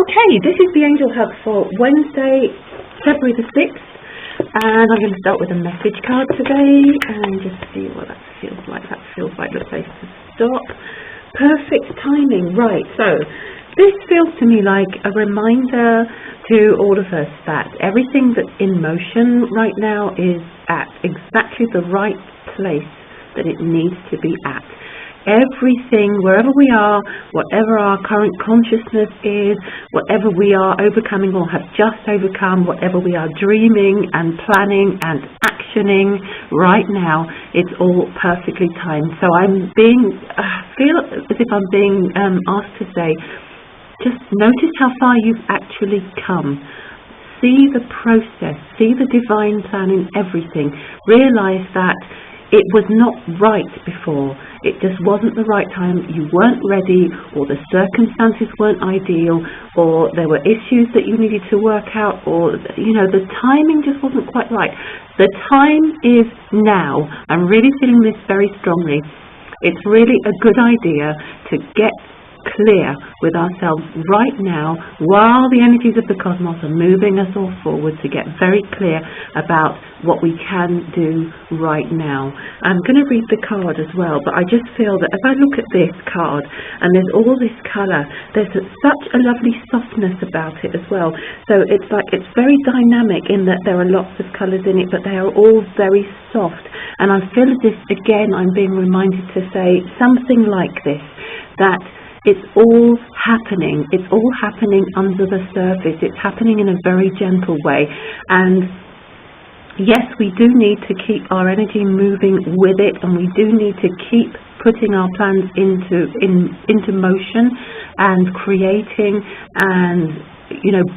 Okay, this is the Angel Hub for Wednesday, February the 6th, and I'm going to start with a message card today and just see what that feels like. That feels like the place to stop. Perfect timing, right. So this feels to me like a reminder to all of us that everything that's in motion right now is at exactly the right place that it needs to be at. Everything, wherever we are, whatever our current consciousness is, whatever we are overcoming or have just overcome, whatever we are dreaming and planning and actioning right now, it's all perfectly timed. So I'm feel as if I'm being asked to say, just notice how far you've actually come. See the process, see the divine plan in everything. Realize that it was not right before. It just wasn't the right time. You weren't ready, or the circumstances weren't ideal, or there were issues that you needed to work out, or, the timing just wasn't quite right. The time is now. I'm really feeling this very strongly. It's really a good idea to get clear with ourselves right now while the energies of the cosmos are moving us all forward, to get very clear about what we can do right now. I'm going to read the card as well, but I just feel that if I look at this card and there's all this colour, there's such a lovely softness about it as well. So it's like it's very dynamic in that there are lots of colours in it, but they are all very soft. And I feel as if, again, I'm being reminded to say something like this, that it's all happening. It's all happening under the surface. It's happening in a very gentle way. And yes, we do need to keep our energy moving with it, and we do need to keep putting our plans into motion and creating and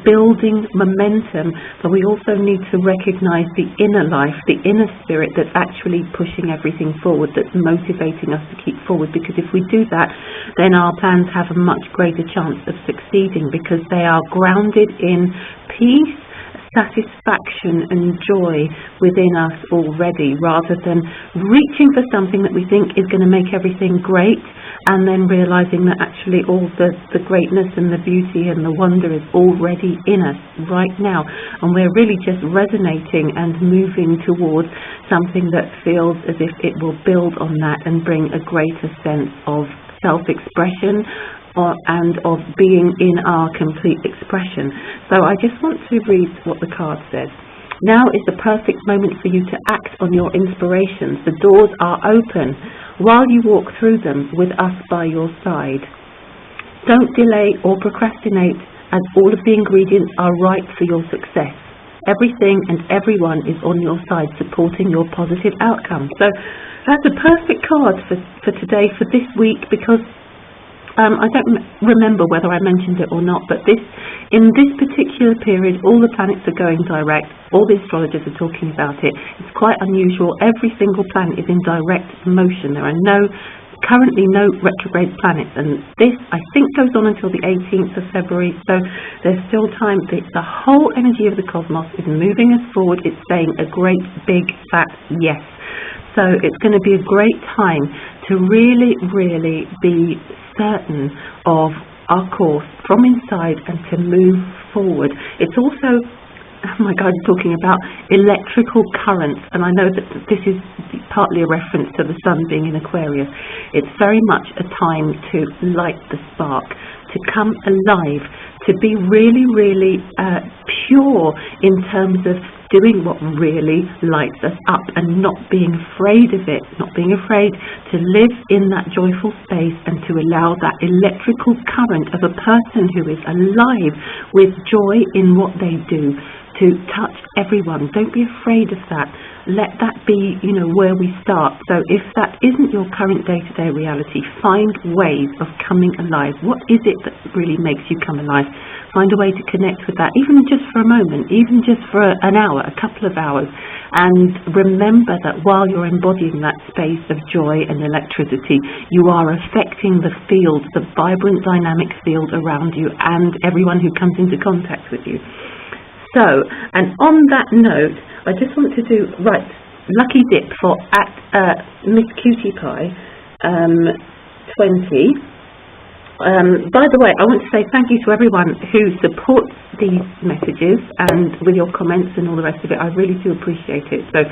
building momentum. But we also need to recognize the inner life, the inner spirit that's actually pushing everything forward, that's motivating us to keep forward. Because if we do that, then our plans have a much greater chance of succeeding, because they are grounded in peace, satisfaction and joy within us already, rather than reaching for something that we think is going to make everything great, and then realizing that actually all the greatness and the beauty and the wonder is already in us right now, and we're really just resonating and moving towards something that feels as if it will build on that and bring a greater sense of self-expression and of being in our complete expression. So I just want to read what the card says. Now is the perfect moment for you to act on your inspirations. The doors are open while you walk through them with us by your side. Don't delay or procrastinate, as all of the ingredients are right for your success. Everything and everyone is on your side, supporting your positive outcome. So that's a perfect card for today, for this week, because I don't remember whether I mentioned it or not, but in this particular period, all the planets are going direct. All the astrologers are talking about it. It's quite unusual. Every single planet is in direct motion. There are currently no retrograde planets, and this, I think, goes on until the 18th of February, so there's still time. The whole energy of the cosmos is moving us forward. It's saying a great big fat yes. So it's going to be a great time to really, really be certain of our course from inside and to move forward. It's also, oh my God, talking about electrical currents, and I know that this is partly a reference to the sun being in Aquarius. It's very much a time to light the spark, to come alive, to be really, really pure in terms of doing what really lights us up and not being afraid of it, not being afraid to live in that joyful space and to allow that electrical current of a person who is alive with joy in what they do to touch everyone. Don't be afraid of that. Let that be, where we start. So if that isn't your current day-to-day reality, find ways of coming alive. What is it that really makes you come alive? Find a way to connect with that, even just for a moment, even just for an hour, a couple of hours. And remember that while you're embodying that space of joy and electricity, you are affecting the field, the vibrant, dynamic field around you and everyone who comes into contact with you. So, and on that note, I just want to do, lucky dip for at Miss Cutie Pie 20. By the way, I want to say thank you to everyone who supports these messages and with your comments and all the rest of it. I really do appreciate it. So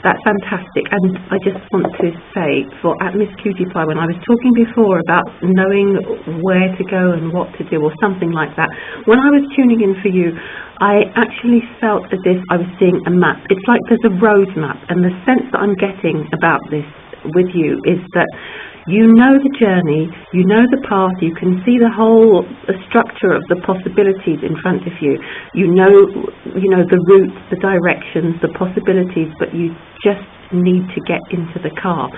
that's fantastic. And I just want to say, for at Miss Cutie Pie, when I was talking before about knowing where to go and what to do or something like that, when I was tuning in for you, I actually felt as if I was seeing a map. It's like there's a road map, and the sense that I'm getting about this with you is that you know the journey, you know the path, you can see the whole structure of the possibilities in front of you. You know the routes, the directions, the possibilities, but you just need to get into the car.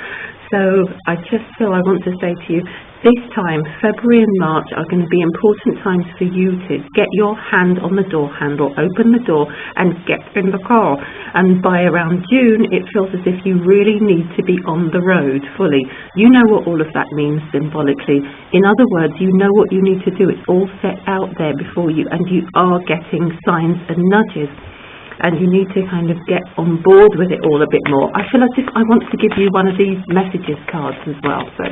So I just feel I want to say to you, this time, February and March are going to be important times for you to get your hand on the door handle, open the door and get in the car. And by around June, it feels as if you really need to be on the road fully. You know what all of that means symbolically. In other words, you know what you need to do. It's all set out there before you, and you are getting signs and nudges. And you need to kind of get on board with it all a bit more. I feel as if I want to give you one of these messages cards as well. So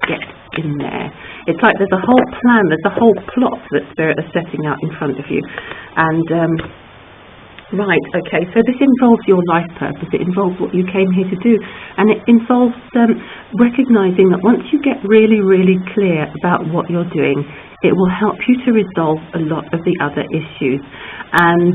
get in there. It's like there's a whole plan, there's a whole plot that Spirit is setting out in front of you. And right, okay, so this involves your life purpose. It involves what you came here to do, and it involves recognizing that once you get really, really clear about what you're doing, it will help you to resolve a lot of the other issues. And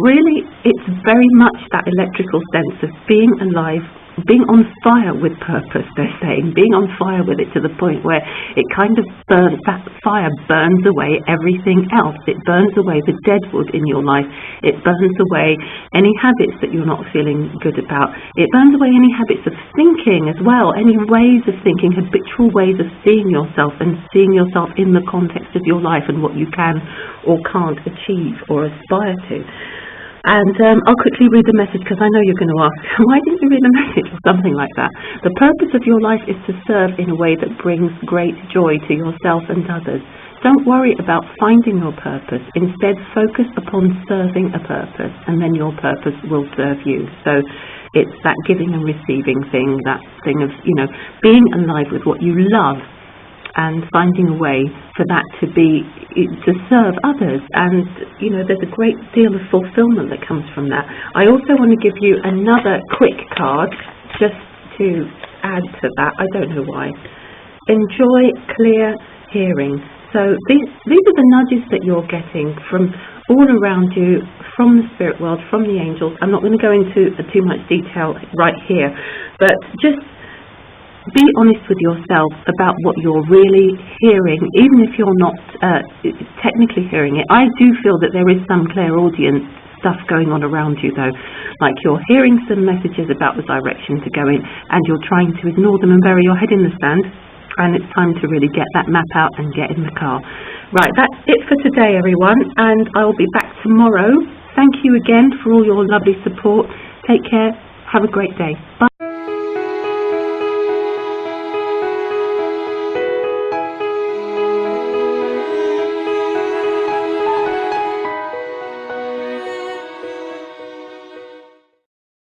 really, it's very much that electrical sense of being alive, being on fire with purpose, they're saying, being on fire with it to the point where it kind of burns, that fire burns away everything else. It burns away the deadwood in your life. It burns away any habits that you're not feeling good about. It burns away any habits of thinking as well, any ways of thinking, habitual ways of seeing yourself and seeing yourself in the context of your life and what you can or can't achieve or aspire to. And I'll quickly read the message, because I know you're going to ask, why didn't you read the message or something like that? The purpose of your life is to serve in a way that brings great joy to yourself and others. Don't worry about finding your purpose. Instead, focus upon serving a purpose, and then your purpose will serve you. So it's that giving and receiving thing, that thing of, being alive with what you love, and finding a way for that to serve others. And there's a great deal of fulfillment that comes from that. I also want to give you another quick card just to add to that. I don't know why. Enjoy clear hearing. So these are the nudges that you're getting from all around you, from the spirit world, from the angels. I'm not going to go into too much detail right here, but just be honest with yourself about what you're really hearing, even if you're not technically hearing it. I do feel that there is some clairaudience stuff going on around you, though, like you're hearing some messages about the direction to go in, and you're trying to ignore them and bury your head in the sand, and it's time to really get that map out and get in the car. Right, that's it for today, everyone, and I'll be back tomorrow. Thank you again for all your lovely support. Take care. Have a great day. Bye.